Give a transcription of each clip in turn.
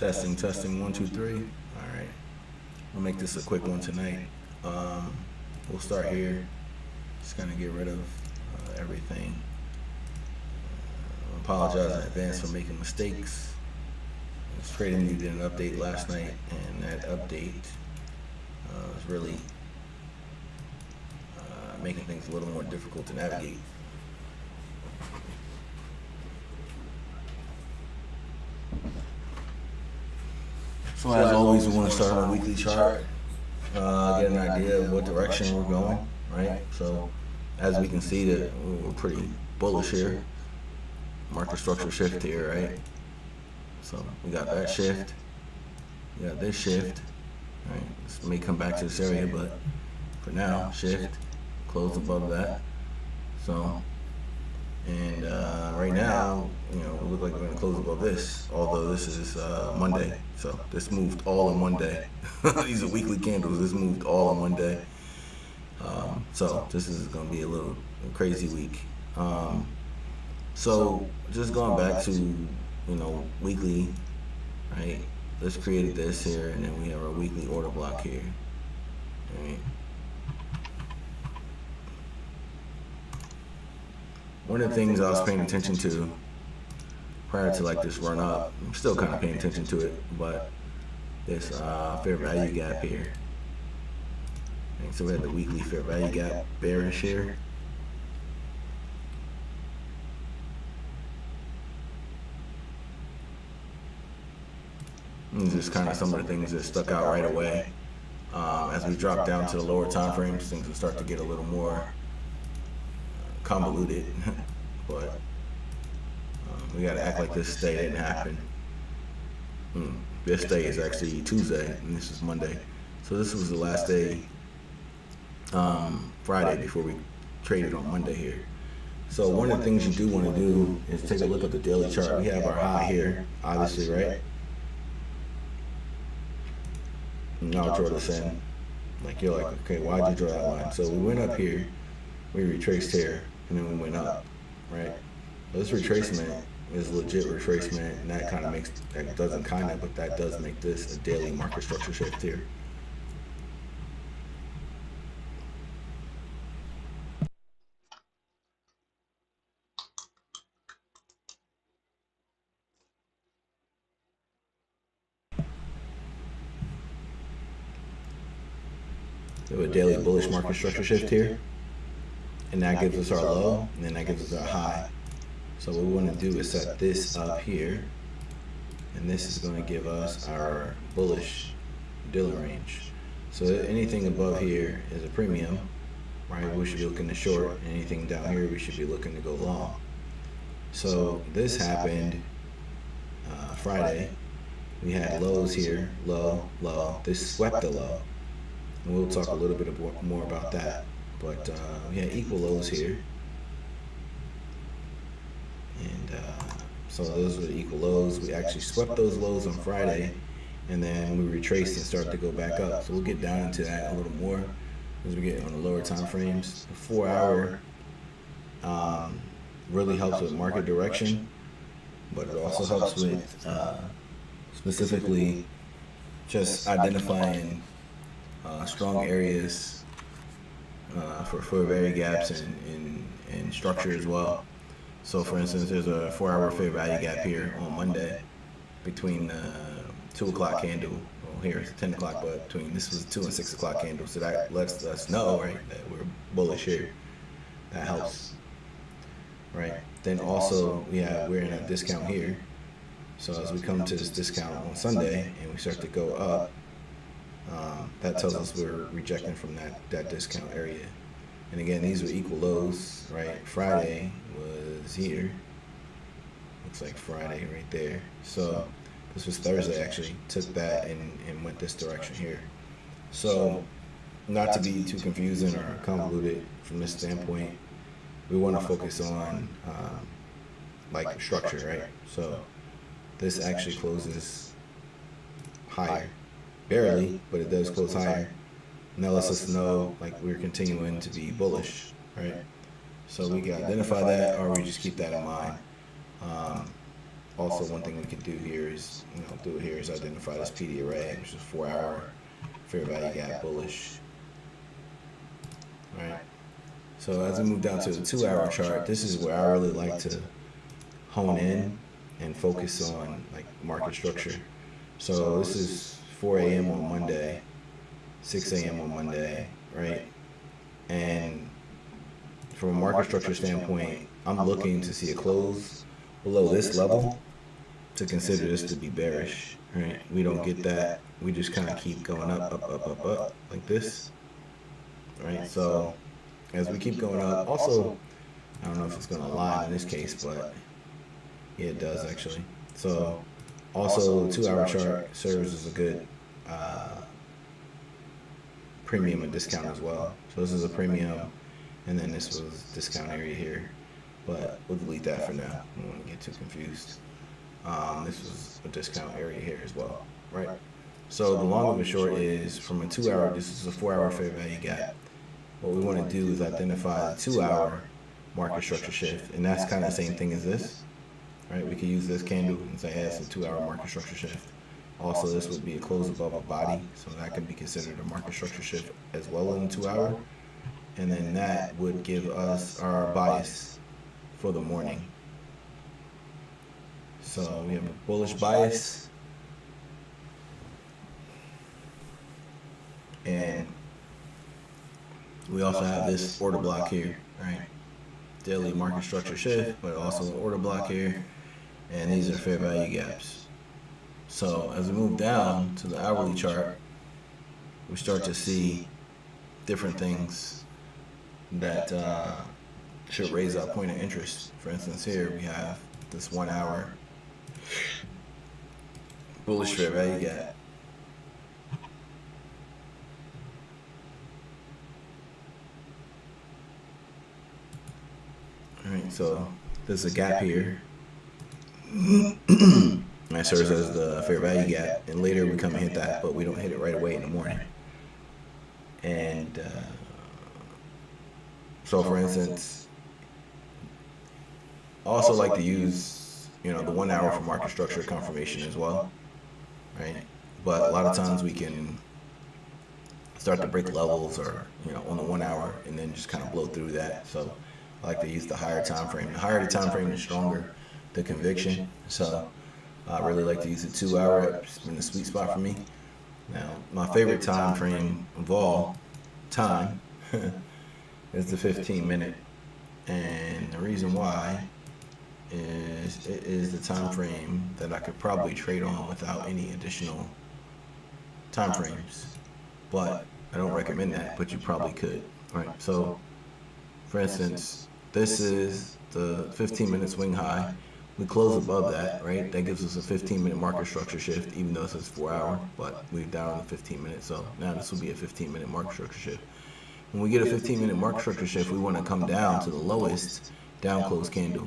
Testing, testing, 1, 2, 3. All right. We'll make this a quick one tonight. We'll start here. Just gonna get rid of everything. Apologize in advance for making mistakes. TradingView did an update last night, and that update was really making things a little more difficult to navigate. So as always, we want to start on a weekly chart, get an idea of what direction we're going, right? So as we can see that we're pretty bullish here. Market structure shift here, right? So we got that shift, we got this shift, right? This may come back to this area, but for now, shift, close above that. So, and right now, we look like we're gonna close above this, although this is Monday. So this moved all in one day. These are weekly candles, this moved all in one day. So this is gonna be a little crazy week. So just going back to, weekly, right? Let's create this here, and then we have our weekly order block here, right? One of the things I was paying attention to prior to like this run up, I'm still kind of paying attention to it, but this fair value gap here. And so we have the weekly fair value gap bearish here. And just kind of some of the things that stuck out right away. As we drop down to the lower time frames, things will start to get a little more convoluted. But we got to act like this day didn't happen. This day is actually Tuesday, and this is Monday. So this was the last day, Friday, before we traded on Monday here. So one of the things you do want to do is take a look at the daily chart. We have our high here, obviously, right? And I'll draw this in. Like, you're like, okay, why'd you draw that line? So we went up here, we retraced here, and then we went up, right? This retracement is legit retracement, and that kind of makes, that doesn't kind of, but that does make this a daily market structure shift here. We have a daily bullish market structure shift here, and that gives us our low, and then that gives us our high. So what we want to do is set this up here, and this is going to give us our bullish daily range. So anything above here is a premium, right? We should be looking to short. Anything down here, we should be looking to go long. So this happened Friday. We had lows here, low, low. This swept the low. And we'll talk a little bit more about that. But we had equal lows here. And so those were the equal lows. We actually swept those lows on Friday, and then we retraced and started to go back up. So we'll get down into that a little more as we get on the lower time frames. The 4 hour really helps with market direction, but it also helps with specifically just identifying strong areas for value gaps and structure as well. So for instance, there's a 4 hour fair value gap here on Monday between 2 o'clock candle. Well, here it's 10 o'clock, but between this was 2 and 6 o'clock candle. So that lets us know, right, that we're bullish here. That helps, right? Then also we're in a discount here. So as we come to this discount on Sunday and we start to go up, that tells us we're rejecting from that discount area. And again, these were equal lows, right? Friday was here. Looks like Friday right there. So this was Thursday actually. Took that and went this direction here. So not to be too confusing or convoluted from this standpoint, we want to focus on like structure, right? So this actually closes higher. Barely, but it does close higher. And that lets us know like we're continuing to be bullish, right? So we can identify that, or we just keep that in mind. also one thing we can do here is, do it here is identify this PD array, which is 4-hour fair value gap bullish. All right. So as we move down to the 2-hour chart, this is where I really like to hone in and focus on like market structure. So this is 4 a.m. on Monday, 6 a.m. on Monday, right? And from a market structure standpoint, I'm looking to see a close below this level to consider this to be bearish, right? We don't get that. We just kind of keep going up like this, right? So as we keep going up, also, I don't know if it's going to align in this case, but yeah, it does actually. So also, the 2-hour chart serves as a good premium and discount as well. So this is a premium, and then this was discount area here. But we'll delete that for now. I don't want to get too confused. This was a discount area here as well, right? So the long of the short is from a 2-hour, this is a 4-hour fair value gap. What we want to do is identify the 2-hour market structure shift, and that's kind of the same thing as this. Right, we could use this candle and say, hey, it's a 2-hour market structure shift. Also, this would be a close above a body, so that could be considered a market structure shift as well in the 2-hour. And then that would give us our bias for the morning. So we have a bullish bias, and we also have this order block here, right? Daily market structure shift, but also an order block here. And these are fair value gaps. So as we move down to the hourly chart, we start to see different things that should raise our point of interest. For instance, here we have this 1-hour bullish fair value gap. All right, so there's a gap here. That serves as the fair value gap, and later we come and hit that, but we don't hit it right away in the morning. And so, for instance, I also like to use, the 1-hour for market structure confirmation as well, right? But a lot of times we can start to break levels or, on the 1-hour and then just kind of blow through that. So I like to use the higher time frame. The higher the time frame, the stronger the conviction. So I really like to use the 2-hour. It's been the sweet spot for me. Now, my favorite time frame of all time is the 15-minute, and the reason why is it is the time frame that I could probably trade on without any additional time frames. But I don't recommend that, but you probably could, right? So, for instance, this is the 15-minute swing high. We close above that, right? That gives us a 15-minute market structure shift, even though it says 4-hour, but we're down on the 15-minute. So now this will be a 15-minute market structure shift. When we get a 15-minute market structure shift, we want to come down to the lowest down close candle,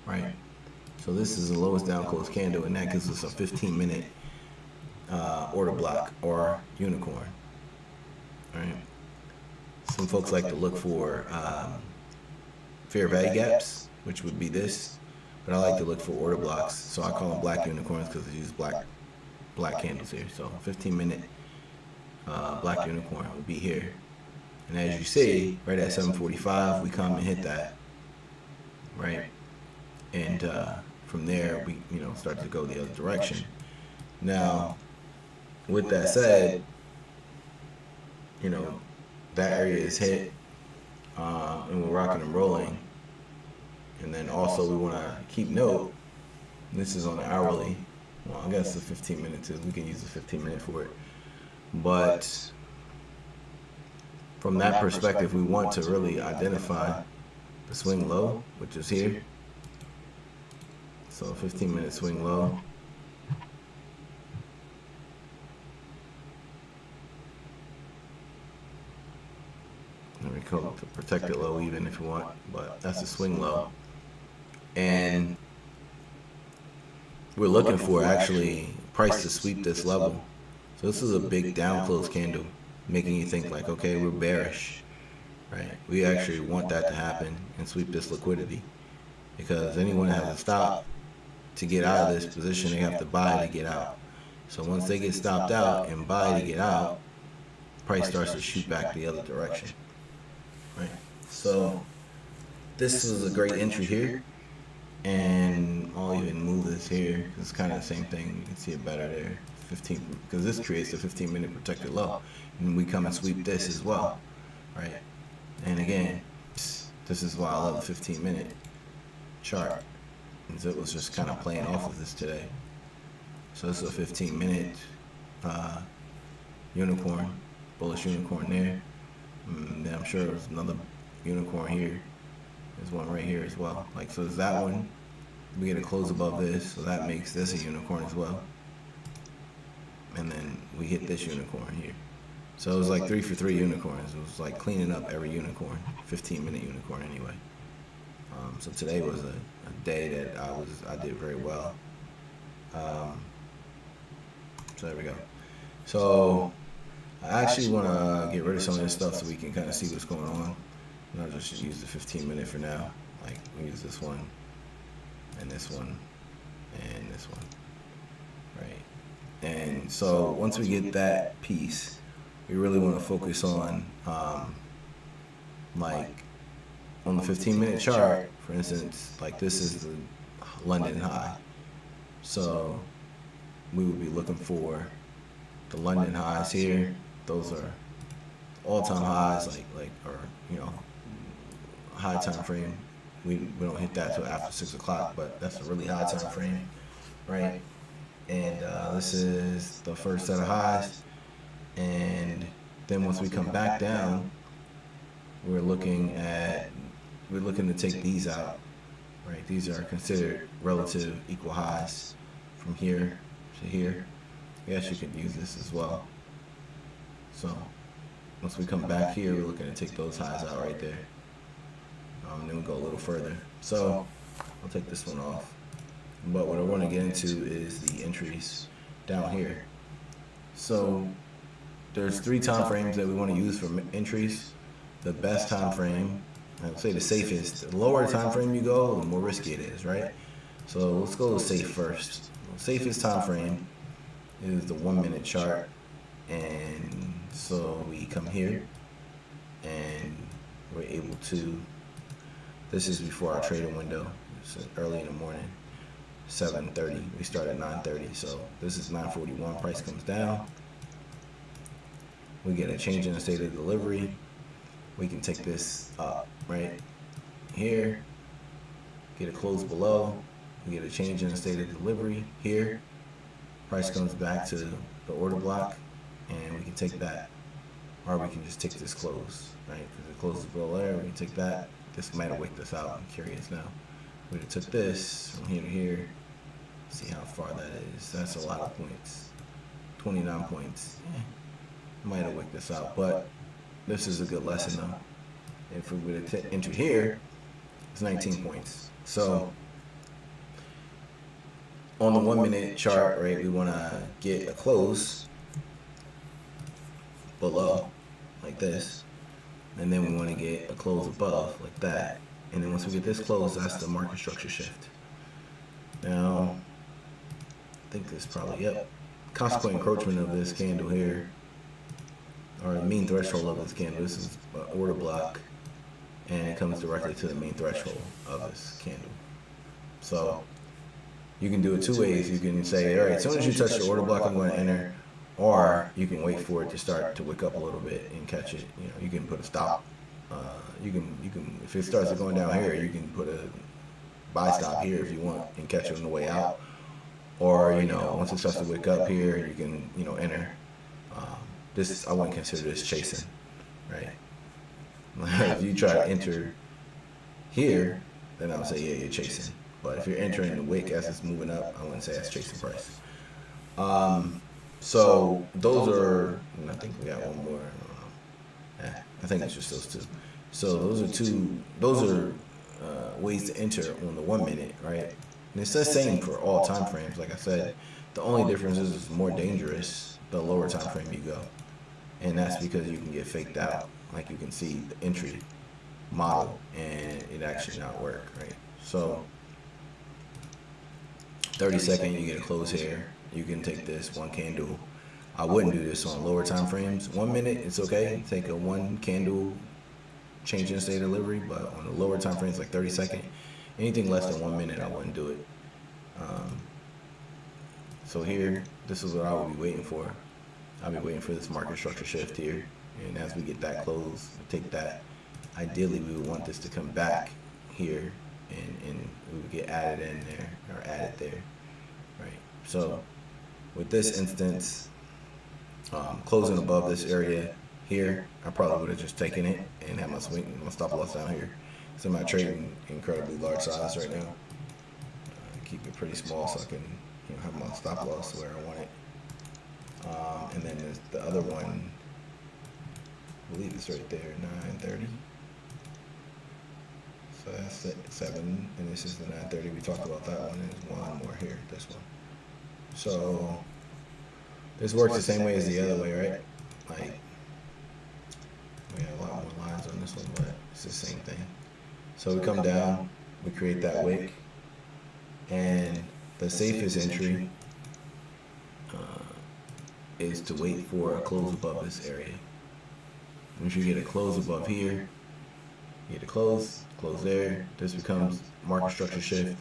right? So this is the lowest down close candle, and that gives us a 15-minute order block or unicorn, right? Some folks like to look for fair value gaps, which would be this. But I like to look for order blocks, so I call them black unicorns because they use black candles here. So 15-minute black unicorn would be here. And as you see, right at 7:45, we come and hit that, right? And from there, we start to go the other direction. Now, with that said, that area is hit, and we're rocking and rolling. And then also we want to keep note, this is on the hourly. Well, I guess the 15-minute too. We can use the 15-minute for it. But from that perspective, we want to really identify the swing low, which is here. So 15-minute swing low. We call it the protected low even if you want, but that's the swing low. And we're looking for actually price to sweep this level. So this is a big down close candle, making you think like, okay, we're bearish, right? We actually want that to happen and sweep this liquidity, because anyone that has a stop to get out of this position, they have to buy to get out. So once they get stopped out and buy to get out, price starts to shoot back the other direction, right? So this was a great entry here, and I'll even move this here. It's kind of the same thing. You can see it better there. 15, because this creates a 15-minute protected low, and we come and sweep this as well, right? And again, this is why I love the 15-minute chart. It was just kind of playing off of this today. So this is a 15-minute unicorn, bullish unicorn there. And then I'm sure there's another unicorn here. There's one right here as well. Like, so there's that one. We get a close above this, so that makes this a unicorn as well. And then we hit this unicorn here. So it was like 3 for 3 unicorns. It was like cleaning up every unicorn, 15-minute unicorn anyway. So today was a day that I did very well. So there we go. So I actually want to get rid of some of this stuff so we can kind of see what's going on. And I'll just use the 15-minute for now. Like, we use this one, and this one, and this one, right? And so once we get that piece, we really want to focus on, like, on the 15-minute chart, for instance, like this is the London high. So we would be looking for the London highs here. Those are all-time highs, like, or, you know, high time frame. We don't hit that till after 6 o'clock, but that's a really high time frame, right? And this is the first set of highs. And then once we come back down, we're looking to take these out, right? These are considered relative equal highs from here to here. I guess you could use this as well. So once we come back here, we're looking to take those highs out right there. And then we go a little further. So I'll take this one off. But what I want to get into is the entries down here. So there's 3 time frames that we want to use for entries. The best time frame, I would say the safest. The lower time frame you go, the more risky it is, right? So let's go with safe first. The safest time frame is the 1-minute chart. And so we come here and we're able to, this is before our trading window. It's early in the morning, 7:30. We start at 9:30. So this is 9:41. Price comes down. We get a change in the state of delivery. We can take this up right here, get a close below. We get a change in the state of delivery here. Price comes back to the order block, and we can take that, or we can just take this close, right? Because it closes below there. We can take that. This might have waked us out. I'm curious now. We took this from here to here. See how far that is. That's a lot of points. 29 points. Might have waked us out, but this is a good lesson though. If we would have entered here, it's 19 points. So on the 1-minute chart, right, we want to get a close below like this, and then we want to get a close above like that. And then once we get this close, that's the market structure shift. Now, I think this probably, yep, consequent encroachment of this candle here, or the mean threshold of this candle. This is an order block, and it comes directly to the mean threshold of this candle. So you can do it 2 ways. You can say, all right, as soon as you touch the order block, I'm going to enter, or you can wait for it to start to wick up a little bit and catch it. You know, you can put a stop. You can if it starts going down here, you can put a buy stop here if you want and catch it on the way out. Or, you know, once it starts to wick up here, you can, you know, enter. This, I wouldn't consider this chasing, right? If you try to enter here, then I would say, yeah, you're chasing. But if you're entering the wick as it's moving up, I wouldn't say that's chasing price. So those are, I think we got one more. I think it's just those 2. So those are ways to enter on the 1-minute, right? And it's the same for all time frames. Like I said, the only difference is it's more dangerous the lower time frame you go. And that's because you can get faked out. Like you can see the entry model and it actually not work, right? So 30-second, you get a close here. You can take this one candle. I wouldn't do this on lower time frames. 1 minute, it's okay. Take a one candle change in state of delivery, but on the lower time frames, like 30-second, anything less than 1 minute, I wouldn't do it. So here, this is what I would be waiting for. I'll be waiting for this market structure shift here. And as we get that close, take that. Ideally, we would want this to come back here, and we would get added in there, or added there, right? So with this instance, closing above this area here, I probably would have just taken it and had my swing, my stop loss down here. So I'm not trading incredibly large size right now. Keep it pretty small so I can, have my stop loss where I want it. And then there's the other one, I believe it's right there, 930. So that's it, 7, and this is the 930. We talked about that one. There's one more here, this one. So this works the same way as the other way, right? Like, we have a lot more lines on this one, but it's the same thing. So we come down, we create that wick, and the safest entry is to wait for a close above this area. Once you get a close above here, you get a close there. This becomes market structure shift.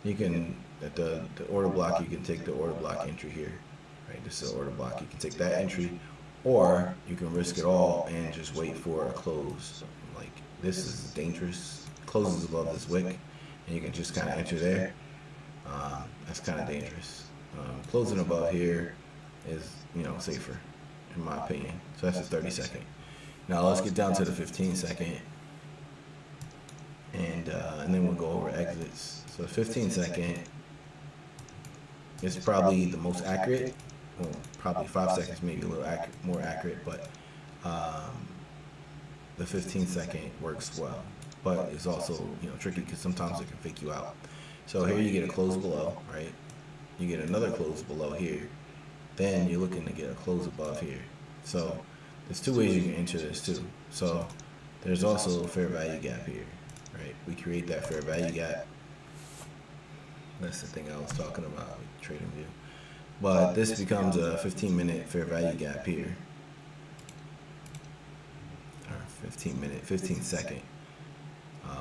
You can, at the order block, you can take the order block entry here, right? This is the order block. You can take that entry, or you can risk it all and just wait for a close. Like, this is dangerous. Closes above this wick, and you can just kind of enter there. That's kind of dangerous. Closing above here is, safer, in my opinion. So that's a 30-second. Now let's get down to the 15-second, and then we'll go over exits. So the 15-second is probably the most accurate. Well, probably 5 seconds, maybe a little more accurate, but the 15-second works well. But it's also, tricky because sometimes it can fake you out. So here you get a close below, right? You get another close below here. Then you're looking to get a close above here. So there's two ways you can enter this too. So there's also a fair value gap here, right? We create that fair value gap. That's the thing I was talking about with TradingView. But this becomes a 15-minute fair value gap here. Or 15-second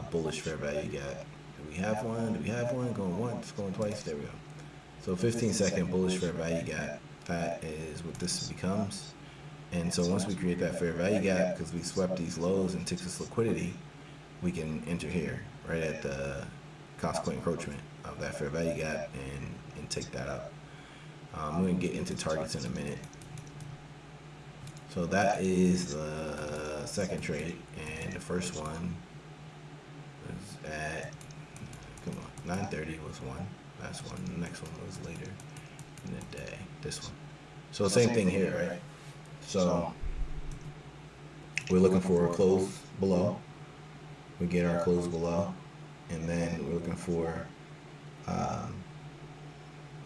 bullish fair value gap. Do we have one? Do we have one? Going once, going twice. There we go. So 15-second bullish fair value gap. That is what this becomes. And so once we create that fair value gap, because we swept these lows and took this liquidity, we can enter here, right at the consequent encroachment of that fair value gap, and take that up. We're going to get into targets in a minute. So that is the second trade, and the first one was at, 9:30 was one. Last one. The next one was later in the day. This one. So same thing here, right? So we're looking for a close below. We get our close below, and then we're looking for,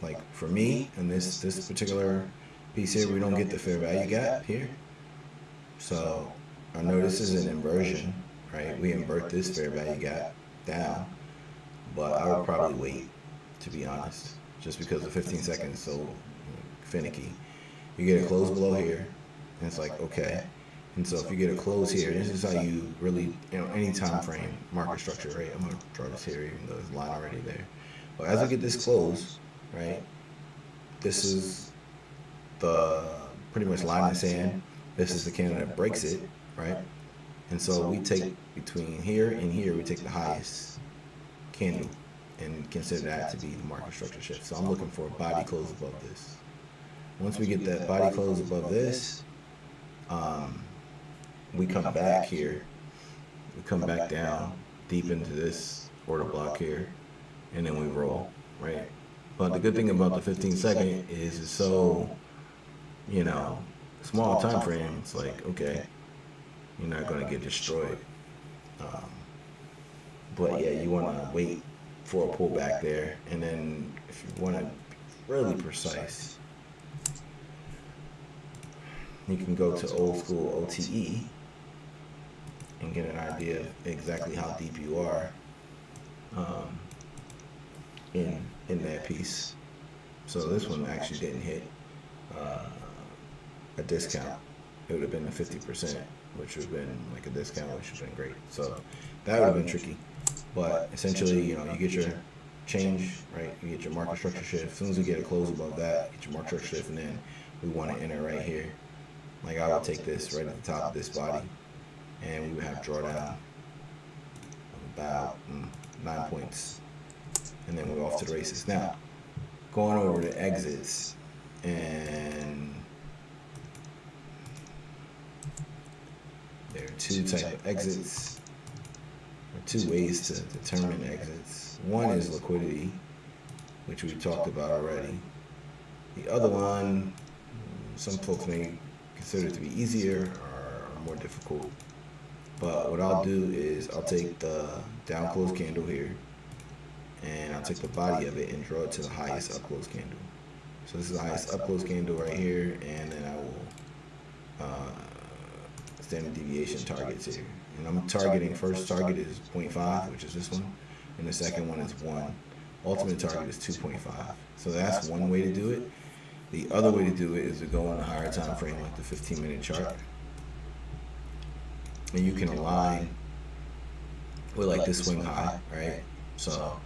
like for me, in this particular piece here, we don't get the fair value gap here. So I know this is an inversion, right? We invert this fair value gap down, but I would probably wait, to be honest, just because the 15 seconds is so finicky. You get a close below here, and it's like, okay. And so if you get a close here, this is how you really, any time frame market structure, right? I'm gonna draw this here, even though there's a line already there. But as we get this close, right, this is the pretty much line in the sand. This is the candle that breaks it, right? And so we take between here and here, we take the highest candle and consider that to be the market structure shift. So I'm looking for a body close above this. Once we get that body close above this, we come back here. We come back down deep into this order block here, and then we roll, right? But the good thing about the 15-second is it's so, small time frame. It's like, okay, you're not going to get destroyed. But yeah, you want to wait for a pullback there, and then if you want to be really precise, you can go to old school OTE and get an idea of exactly how deep you are. in that piece. So this one actually didn't hit a discount. It would have been a 50%, which would have been like a discount, which would have been great. So that would have been tricky. But essentially, you get your change, right? You get your market structure shift. As soon as you get a close above that, get your market structure shift, and then we want to enter right here. Like I would take this right at the top of this body, and we would have drawdown about 9 points, and then we're off to the races. Now, going over to exits, and there are two types of exits, or two ways to determine exits. One is liquidity, which we talked about already. The other one, some folks may consider it to be easier or more difficult. But what I'll do is I'll take the down close candle here, and I'll take the body of it and draw it to the highest up close candle. So this is the highest up close candle right here, and then I will standard deviation targets here. And I'm targeting, first target is 0.5, which is this one, and the second one is 1. Ultimate target is 2.5. So that's one way to do it. The other way to do it is to go on a higher time frame, like the 15-minute chart. And you can align with like this swing high, right? So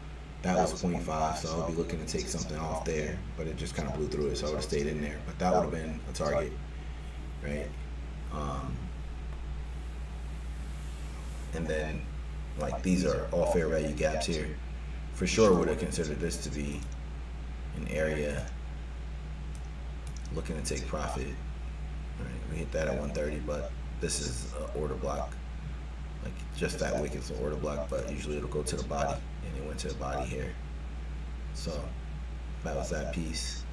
that was 0.5, so I would be looking to take something off there, but it just kind of blew through it, so I would have stayed in there. But that would have been a target, right? And then, like, these are all fair value gaps here. For sure would have considered this to be an area looking to take profit. Right, we hit that at 130, but this is an order block. Like, just that wick is an order block, but usually it'll go to the body, and it went to the body here. So that was that piece.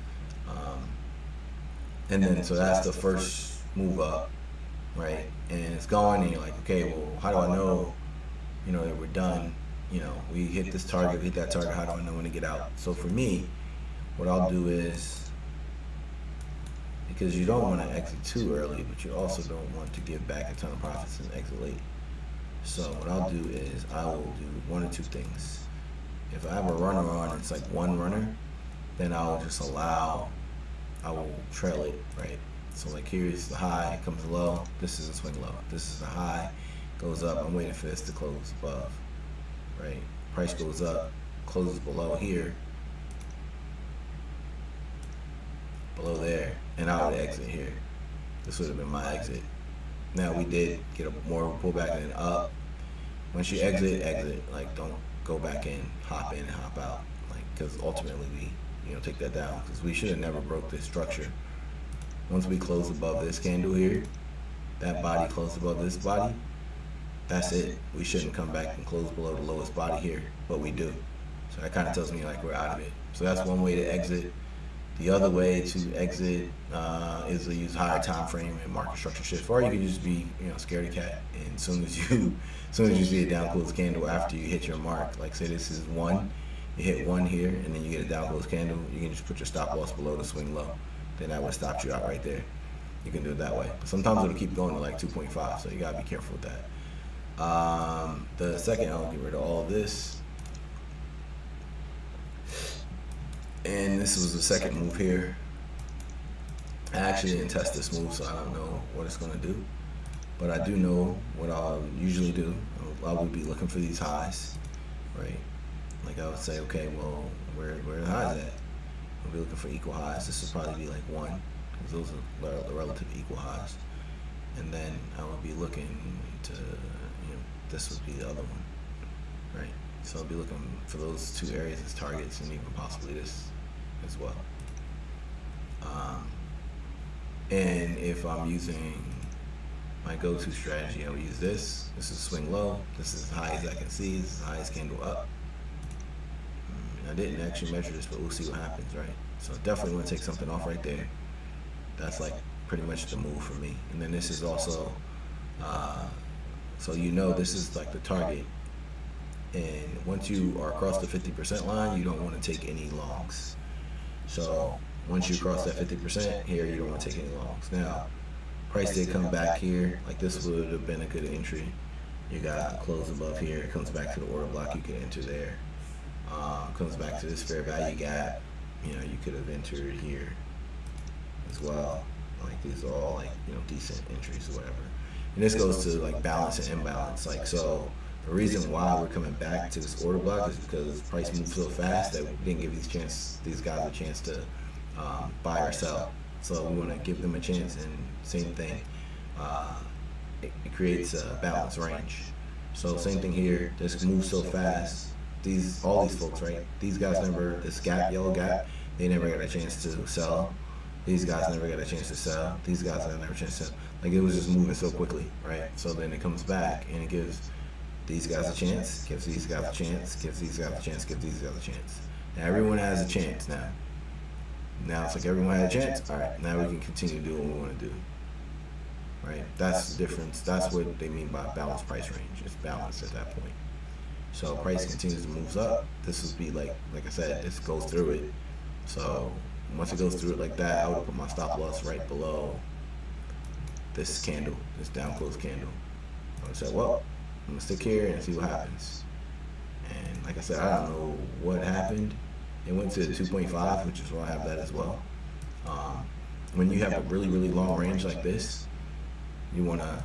And then, so that's the first move up, right? And it's going, and you're like, okay, well, how do I know, that we're done? We hit this target, we hit that target, how do I know when to get out? So for me, what I'll do is, because you don't want to exit too early, but you also don't want to give back a ton of profits and exit late. So what I'll do is I will do one or two things. If I have a runner on, it's like one runner, then I'll just I will trail it, right? So like here's the high, comes low, this is a swing low. This is the high, goes up, I'm waiting for this to close above, right? Price goes up, closes below here, below there, and I would exit here. This would have been my exit. Now we did get a more pullback and then up. Once you exit, like don't go back in, hop in and hop out, like, because ultimately we take that down, because we should have never broke this structure. Once we close above this candle here, that body closed above this body, that's it. We shouldn't come back and close below the lowest body here, but we do. So that kind of tells me like we're out of it. So that's one way to exit. The other way to exit is to use higher time frame and market structure shift, or you can just be scaredy cat, and as soon as you see a down close candle after you hit your mark, like say this is 1, you hit 1 here, and then you get a down close candle, you can just put your stop loss below the swing low. Then that would have stopped you out right there. You can do it that way. But sometimes it'll keep going to like 2.5, so you gotta be careful with that. The second, I'll get rid of all of this. And this was the second move here. I actually didn't test this move, so I don't know what it's gonna do. But I do know what I'll usually do. I would be looking for these highs, right? Like I would say, okay, well, where are the highs at? I'll be looking for equal highs. This would probably be like 1, because those are the relative equal highs. And then I would be looking to, this would be the other one, right? So I'll be looking for those two areas as targets, and even possibly this as well. And if I'm using my go-to strategy, I will use this. This is swing low. This is as high as I can see. This is the highest candle up. I didn't actually measure this, but we'll see what happens, right? So definitely want to take something off right there. That's like pretty much the move for me. And then this is also, so this is like the target. And once you are across the 50% line, you don't want to take any longs. So once you cross that 50% here, you don't want to take any longs. Now, price did come back here. Like this would have been a good entry. You got close above here. It comes back to the order block. You can enter there. Comes back to this fair value gap. You know, you could have entered here as well. Like these are all like, you know, decent entries or whatever. And this goes to like balance and imbalance. Like, so the reason why we're coming back to this order block is because price moved so fast that we didn't give these guys a chance to buy or sell. So we want to give them a chance, and same thing. Uh, it creates a balance range. So same thing here. This moves so fast. All these folks, right? These guys never, this gap, yellow gap, they never got a chance to sell. These guys never got a chance to sell. These guys never a chance to sell. Like, it was just moving so quickly, right? So then it comes back and it gives these guys a chance, gives these guys a chance, gives these guys a chance, gives these guys a chance. Now everyone has a chance now. Now it's like everyone had a chance. All right, now we can continue to do what we want to do. Right? That's the difference. That's what they mean by balanced price range. It's balanced at that point. So price continues to move up. This would be like I said, this goes through it. So once it goes through it like that, I would put my stop loss right below this candle, this down close candle. I would say, well, I'm gonna stick here and see what happens. And like I said, I don't know what happened. It went to 2.5, which is why I have that as well. When you have a really, really long range like this, you want to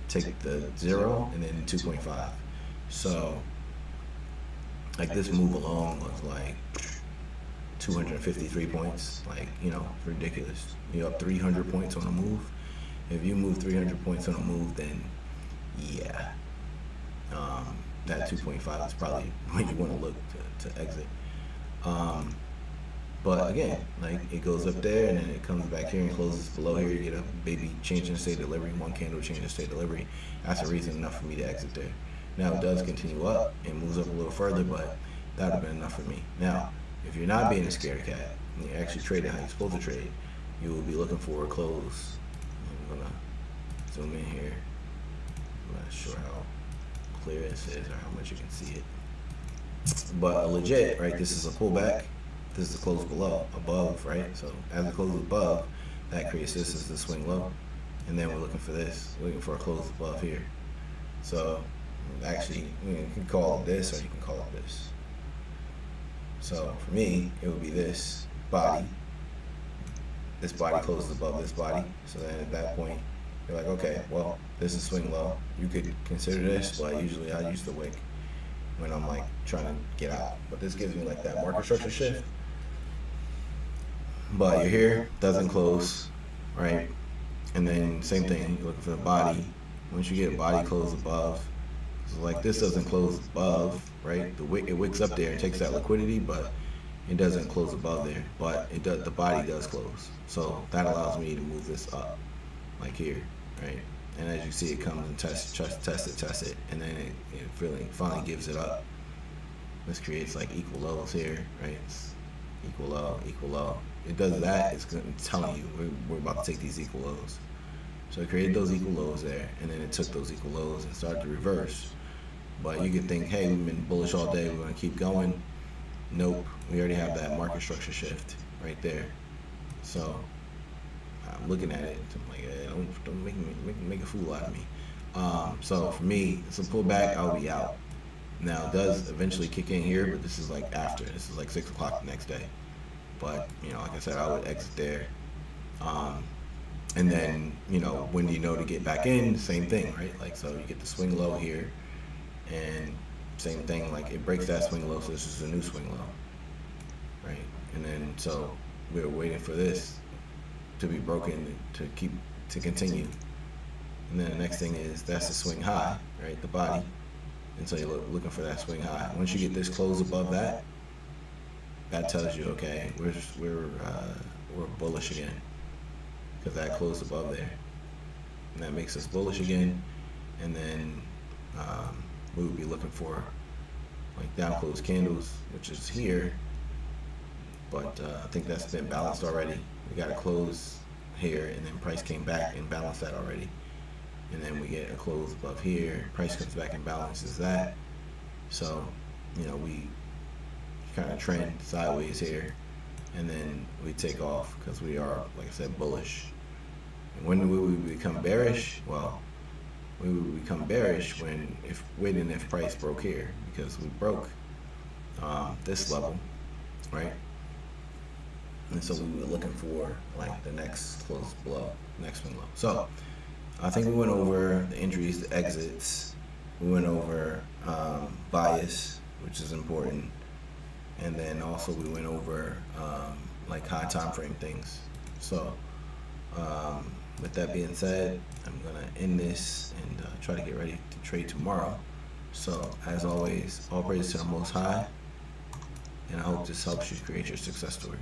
take the 0 and then 2.5. So like this move alone was like 253 points. Like, you know, ridiculous. You're up 300 points on a move. If you move 300 points on a move, then yeah, that 2.5 is probably when you want to look to exit. But again, like, it goes up there and then it comes back here and closes below here. You get a baby change in state delivery, one candle change in state delivery. That's a reason enough for me to exit there. Now it does continue up and moves up a little further, but that would have been enough for me. Now, if you're not being a scared cat and you're actually trading how you're supposed to trade, you will be looking for a close. I'm gonna zoom in here. I'm not sure how clear this is or how much you can see it. But legit, right, this is a pullback. This is the close below, above, right? So as it closes above, that creates this as the swing low. And then we're looking for this. We're looking for a close above here. So actually, you can call it this or you can call it this. So for me, it would be this body. This body closes above this body. So then at that point, you're like, okay, well, this is swing low. You could consider this, but usually I use the wick when I'm like trying to get out. But this gives me like that market structure shift. But you're here, doesn't close, right? And then same thing, you're looking for the body. Once you get a body closed above, so like this doesn't close above, right? It wicks up there and takes that liquidity, but it doesn't close above there. But it does, the body does close. So that allows me to move this up, like here, right? And as you see, it comes and test it, and then it finally gives it up. This creates like equal lows here, right? It's equal low, equal low. It does that, it's telling you we're about to take these equal lows. So it created those equal lows there, and then it took those equal lows and started to reverse. But you could think, hey, we've been bullish all day, we're gonna keep going. Nope, we already have that market structure shift right there. So I'm looking at it, I'm like, hey, don't make a fool out of me. So for me, it's a pullback, I'll be out. Now it does eventually kick in here, but this is like after. This is like 6 o'clock the next day. But, you know, like I said, I would exit there. And then, you know, when do you know to get back in? Same thing, right? Like, so you get the swing low here, and same thing, like it breaks that swing low, so this is a new swing low, right? And then, so we're waiting for this to be broken to continue. And then the next thing is, that's the swing high, right? The body. And so you're looking for that swing high. Once you get this close above that, that tells you, okay, we're bullish again, because that closed above there, and that makes us bullish again. And then we would be looking for like down close candles, which is here. But I think that's been balanced already. We got a close here, and then price came back and balanced that already. And then we get a close above here, price comes back and balances that. So, you know, we kind of trend sideways here, and then we take off because we are, like I said, bullish. And when will we become bearish? Well, we would become bearish when if price broke here, because we broke this level, right? And so we were looking for like the next closest below, next one low. So I think we went over the entries, the exits. We went over bias, which is important, and then also we went over like high time frame things. So with that being said, I'm gonna end this and try to get ready to trade tomorrow. So as always, all praise to the Most High, and I hope this helps you create your success story.